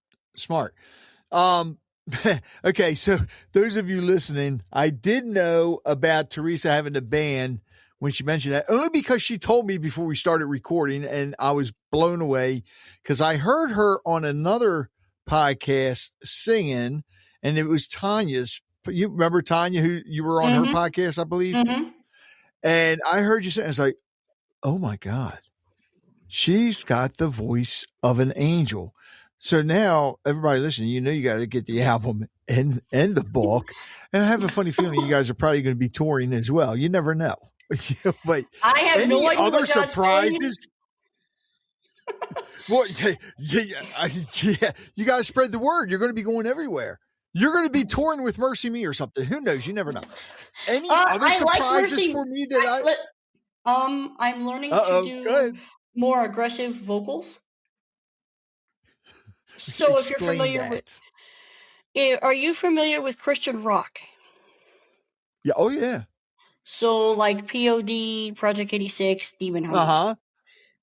Okay. So those of you listening, I did know about Teresa having a band when she mentioned that, only because she told me before we started recording, and I was blown away because I heard her on another podcast singing, and it was Tanya's. You remember Tanya, who you were on her podcast, I believe? Mm-hmm. And I heard you say, I was like, oh my God, she's got the voice of an angel. So now everybody listening, you got to get the album and the book. And I have a funny feeling you guys are probably going to be touring as well. You never know. But I have no idea other surprises. Well, yeah, you got to spread the word. You're going to be going everywhere. You're going to be touring with Mercy Me or something. Who knows? You never know. Any other surprises for me that I'm learning to do more aggressive vocals. So if you're familiar are you familiar with Christian rock? Yeah. Oh yeah. So like POD, Project 86, Demon Hunter.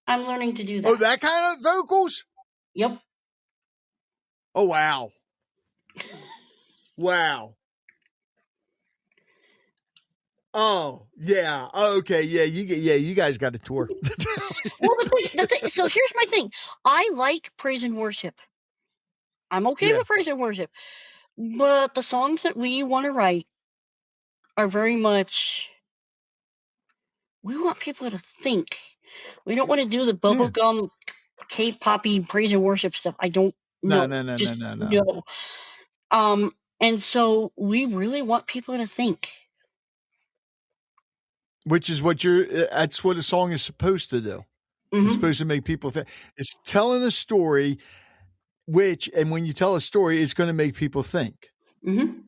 I'm learning to do that. Oh, that kind of vocals? Yep. Oh wow. Wow. Oh yeah. Okay. Yeah. You guys got a tour. Well, the thing. So here's my thing. I like praise and worship. I'm okay with praise and worship, but the songs that we want to write are very much. We want people to think. We don't want to do the bubblegum, K-poppy praise and worship stuff. I don't know. No. And so we really want people to think. Which is that's what a song is supposed to do. Mm-hmm. It's supposed to make people think. It's telling a story, and when you tell a story, it's going to make people think. Mm-hmm.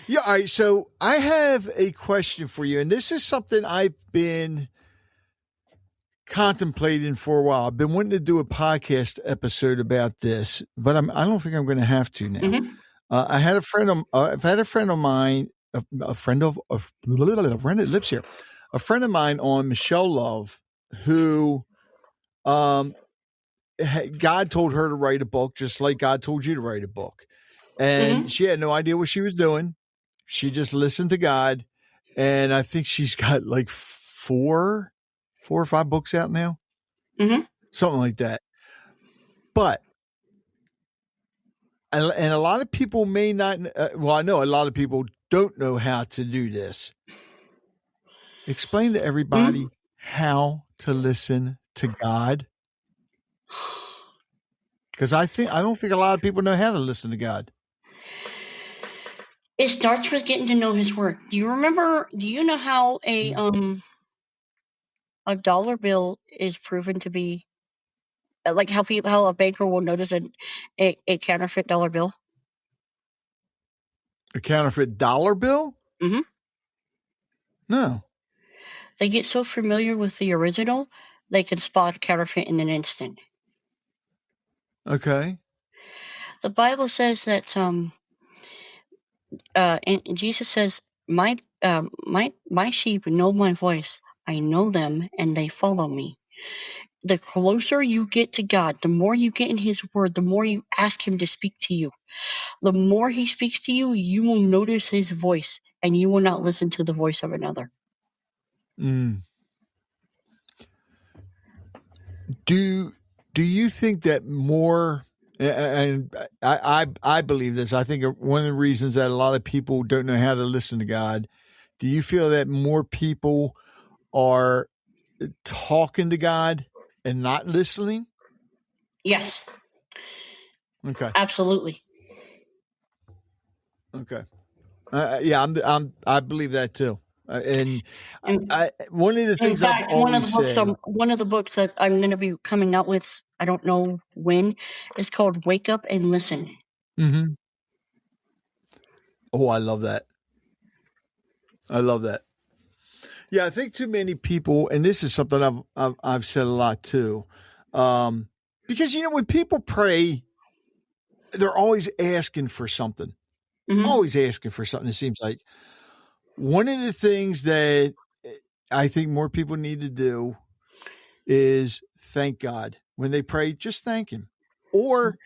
Yeah. All right. So I have a question for you, and this is something I've been contemplating for a while. I've been wanting to do a podcast episode about this, but I don't think I'm going to have to now. Mm-hmm. I've had a friend of mine on Michelle Love, who, God told her to write a book, just like God told you to write a book. And she had no idea what she was doing. She just listened to God. And I think she's got like four or five books out now. Mm-hmm. Something like that. But, and a lot of people may not, I know a lot of people don't know how to do this. Explain to everybody how to listen to God. Because I don't think a lot of people know how to listen to God. It starts with getting to know His Word. Do you know how a dollar bill is proven to be, like how a banker will notice a counterfeit dollar bill? A counterfeit dollar bill? Mm-hmm. No. They get so familiar with the original, they can spot counterfeit in an instant. Okay. The Bible says that, and Jesus says, my sheep know my voice. I know them and they follow me. The closer you get to God, the more you get in His Word, the more you ask Him to speak to you. The more He speaks to you, you will notice His voice and you will not listen to the voice of another. Mm. Do you think that more, and I believe this, I think one of the reasons that a lot of people don't know how to listen to God, do you feel that more people are talking to God and not listening? Yes. Okay. Absolutely. Okay. Yeah, I believe that too. And one of the things I've always said, one of the books that I'm going to be coming out with, I don't know when, is called "Wake Up and Listen." Mm-hmm. Oh, I love that. I love that. Yeah, I think too many people, and this is something I've said a lot too, because when people pray, they're always asking for something. Mm-hmm. Always asking for something. It seems like one of the things that I think more people need to do is thank God when they pray. Just thank Him. Or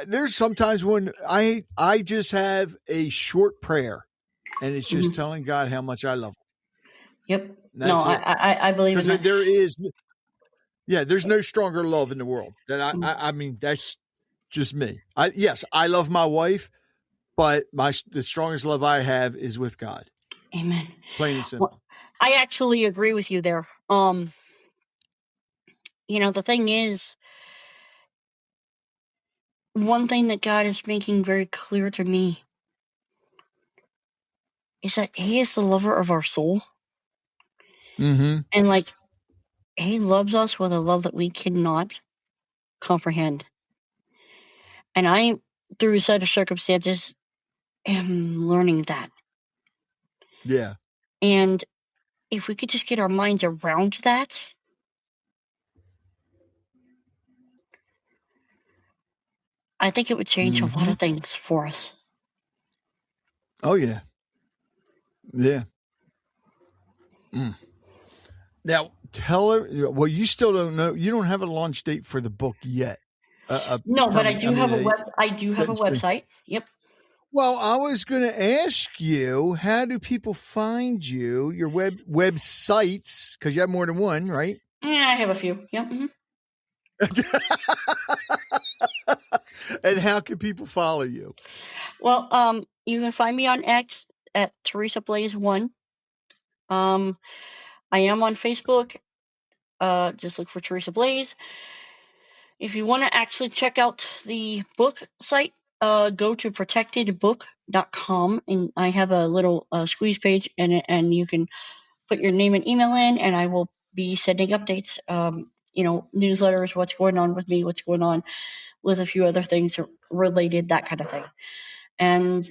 there's sometimes when I just have a short prayer, and it's just telling God how much I love Him. Yep. That's no, it. I believe in that. There is, there's no stronger love in the world than I mean, that's just me. I love my wife, but the strongest love I have is with God. Amen. Plain and simple. Well, I actually agree with you there. The thing is, one thing that God is making very clear to me is that He is the lover of our soul. Mm-hmm. And He loves us with a love that we cannot comprehend. And I, through a set of circumstances, am learning that. Yeah. And if we could just get our minds around that, I think it would change a lot of things for us. Oh, yeah. Yeah. Now, tell her, well, you still don't know. You don't have a launch date for the book yet. No, but I do have a website. Yep. Well, I was going to ask you, how do people find you, your websites? Because you have more than one, right? Yeah, I have a few. Yep. Mm-hmm. And how can people follow you? Well, you can find me on X at Teresa Blaes 1. I am on Facebook. Just look for Teresa Blaes. If you want to actually check out the book site, go to protectedbook.com, and I have a little squeeze page, and you can put your name and email in, and I will be sending updates, newsletters, what's going on with me, what's going on with a few other things related, that kind of thing. And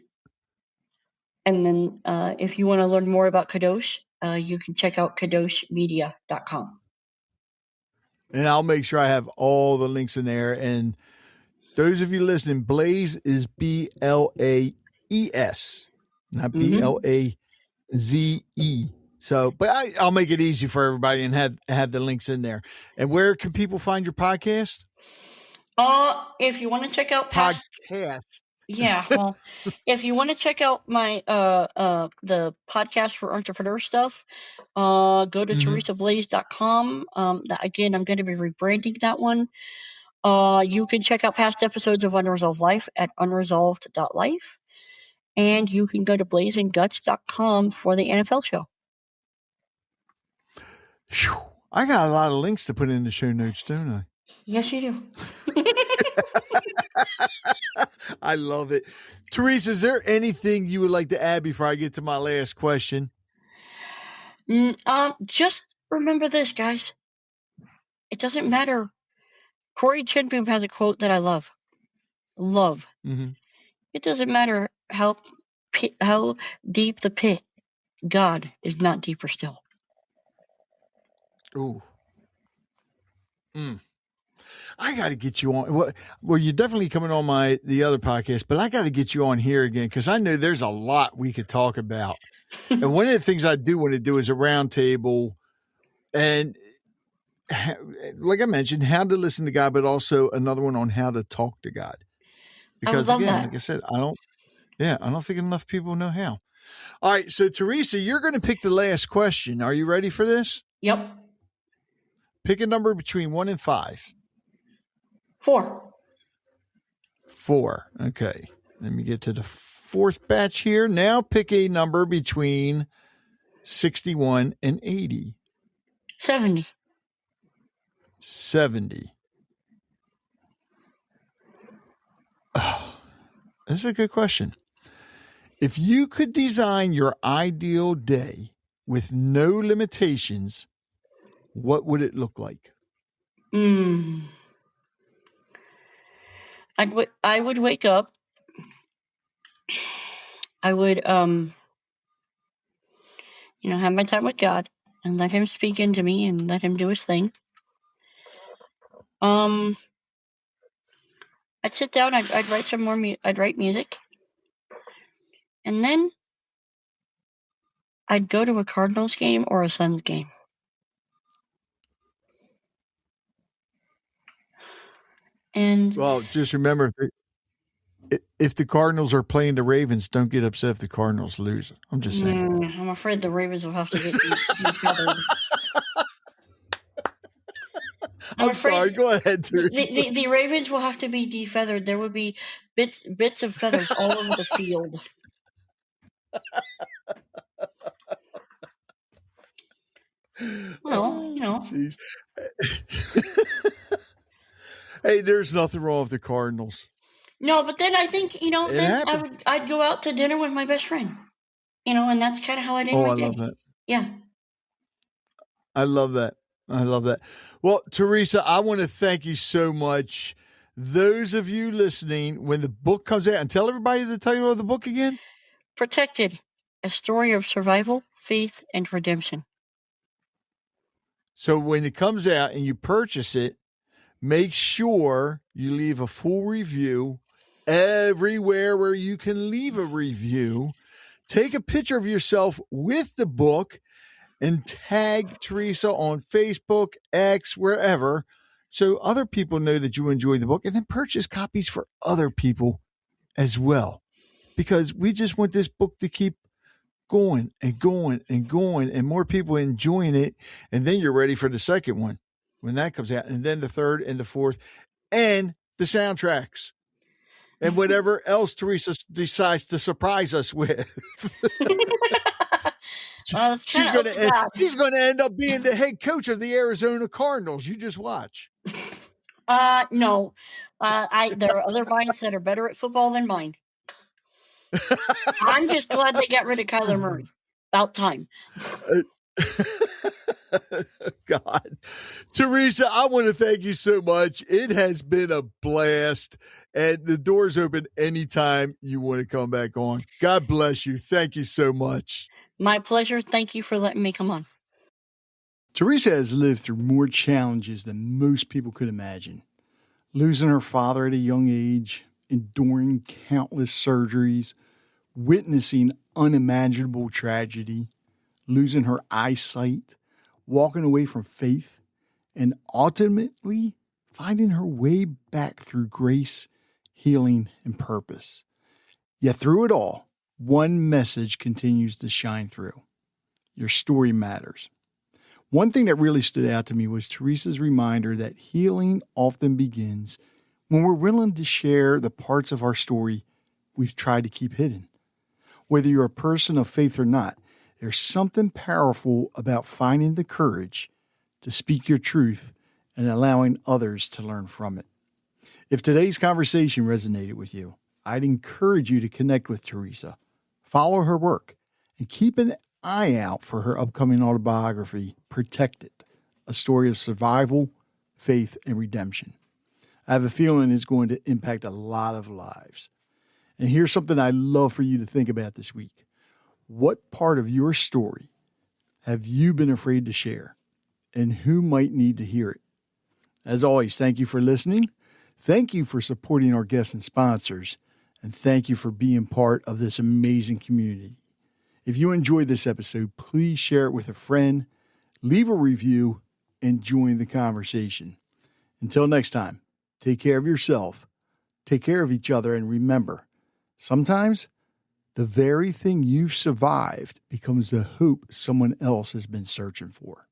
then if you want to learn more about Kadosh, you can check out kadoshmedia.com. And I'll make sure I have all the links in there. And those of you listening, Blaze is Blaes, not Blaze. So, but I'll make it easy for everybody and have the links in there. And where can people find your podcast? If you want to check out podcast. Yeah, well, if you want to check out my the podcast for entrepreneur stuff, go to teresablaes.com. Again, I'm going to be rebranding that one. You can check out past episodes of Unresolved Life at unresolved.life, and you can go to blazingguts.com for the NFL show. Whew. I got a lot of links to put in the show notes, don't I? Yes, you do. I love it. Teresa, is there anything you would like to add before I get to my last question? Just remember this, guys. It doesn't matter. Corey Chenboom has a quote that I love. Love. Mm-hmm. It doesn't matter how deep the pit. God is not deeper still. Ooh. I got to get you on. Well, you're definitely coming on the other podcast, but I got to get you on here again because I know there's a lot we could talk about. And one of the things I do want to do is a roundtable, and like I mentioned, how to listen to God, but also another one on how to talk to God. Because again, like I said, I don't think enough people know how. All right, so Teresa, you're going to pick the last question. Are you ready for this? Yep. Pick a number between 1 and 5. 4. 4. Okay. Let me get to the fourth batch here. Now pick a number between 61 and 80. 70. 70. Oh, this is a good question. If you could design your ideal day with no limitations, what would it look like? I would wake up I would, have my time with God and let him speak into me and let him do his thing. I'd sit down, I'd write some more, I'd write music. And then I'd go to a Cardinals game or a Suns game. And Well, just remember, if the Cardinals are playing the Ravens, don't get upset if the Cardinals lose. I'm just saying. I'm afraid the Ravens will have to get defeathered. I'm sorry. Go ahead, Teresa. The Ravens will have to be defeathered. There would be bits of feathers all over the field. Well, Jeez. Hey, there's nothing wrong with the Cardinals. No, but then I think, then I'd go out to dinner with my best friend. And that's kind of how I did my day. I love that. Yeah. I love that. Well, Teresa, I want to thank you so much. Those of you listening, when the book comes out, and tell everybody the title of the book again. Protected, a story of survival, faith, and redemption. So when it comes out and you purchase it, make sure you leave a full review everywhere where you can leave a review. Take a picture of yourself with the book and tag Teresa on Facebook, X, wherever, so other people know that you enjoy the book, and then purchase copies for other people as well. Because we just want this book to keep going and going and going, and more people enjoying it. And then you're ready for the second one when that comes out, and then the third and the fourth, and the soundtracks. And whatever else Teresa decides to surprise us with. He's going to end up being the head coach of the Arizona Cardinals. You just watch. No. There are other minds that are better at football than mine. I'm just glad they got rid of Kyler Murray. About time. God. Teresa, I want to thank you so much. It has been a blast, and the door's open anytime you want to come back on. God bless you. Thank you so much. My pleasure. Thank you for letting me come on. Teresa has lived through more challenges than most people could imagine. Losing her father at a young age, enduring countless surgeries, witnessing unimaginable tragedy, losing her eyesight, walking away from faith, and ultimately finding her way back through grace, healing, and purpose. Yet through it all, one message continues to shine through. Your story matters. One thing that really stood out to me was Teresa's reminder that healing often begins when we're willing to share the parts of our story we've tried to keep hidden. Whether you're a person of faith or not, there's something powerful about finding the courage to speak your truth and allowing others to learn from it. If today's conversation resonated with you, I'd encourage you to connect with Teresa, follow her work, and keep an eye out for her upcoming autobiography, Protected, a story of survival, faith, and redemption. I have a feeling it's going to impact a lot of lives. And here's something I'd love for you to think about this week. What part of your story have you been afraid to share? And who might need to hear it? As always, thank you for listening. Thank you for supporting our guests and sponsors. And thank you for being part of this amazing community. If you enjoyed this episode, please share it with a friend, leave a review, and join the conversation. Until next time, take care of yourself, take care of each other, and remember, sometimes the very thing you've survived becomes the hope someone else has been searching for.